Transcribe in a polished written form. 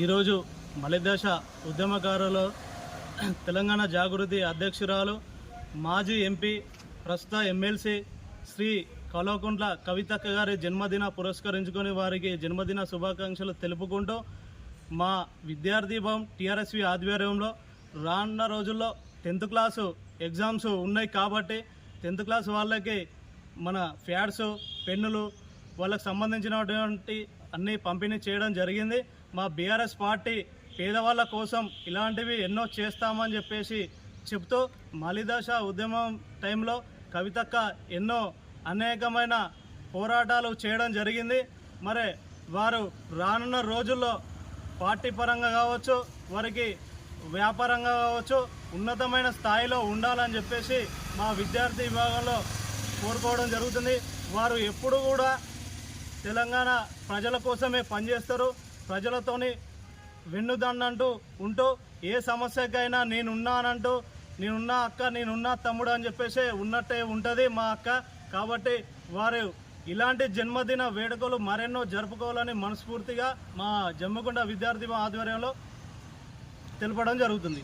ఈరోజు మలిదశ ఉద్యమకారులు తెలంగాణ జాగృతి అధ్యక్షురాలు మాజీ ఎంపీ ప్రస్తుత ఎమ్మెల్సీ శ్రీ కల్వకుంట్ల కవితక్క గారి జన్మదిన పురస్కరించుకొని వారికి జన్మదిన శుభాకాంక్షలు తెలుపుకుంటూ మా విద్యార్థి భవన్ టీఆర్ఎస్వి ఆధ్వర్యంలో రానున్న రోజుల్లో 10th క్లాసు ఎగ్జామ్స్ ఉన్నాయి కాబట్టి 10th క్లాస్ వాళ్ళకి మన ప్యాడ్స్ పెన్నులు వాళ్ళకి సంబంధించినటువంటి అన్నీ పంపిణీ చేయడం జరిగింది. మా బీఆర్ఎస్ పార్టీ పేదవాళ్ళ కోసం ఇలాంటివి ఎన్నో చేస్తామని చెప్పేసి చెప్తూ మలిదశ ఉద్యమం టైంలో కవితక్క ఎన్నో అనేకమైన పోరాటాలు చేయడం జరిగింది. మరి వారు రానున్న రోజుల్లో పార్టీ పరంగా కావచ్చు, వారికి వ్యాపారంగా కావచ్చు, ఉన్నతమైన స్థాయిలో ఉండాలని చెప్పేసి మా విద్యార్థి విభాగంలో కోరుకోవడం జరుగుతుంది. వారు ఎప్పుడు కూడా తెలంగాణ ప్రజల కోసమే పనిచేస్తారు. ప్రజలతోని వెన్నుదన్నంటూ ఉంటూ ఏ సమస్యకైనా నేనున్నానంటూ, నేనున్నా అక్క, నేనున్నా తమ్ముడు అని చెప్పేసి ఉన్నట్టే ఉంటుంది మా అక్క. కాబట్టి వారు ఇలాంటి జన్మదిన వేడుకలు మరెన్నో జరుపుకోవాలని మనస్ఫూర్తిగా మా జమ్మకొండ విద్యార్థి ఆధ్వర్యంలో తెలపడం జరుగుతుంది.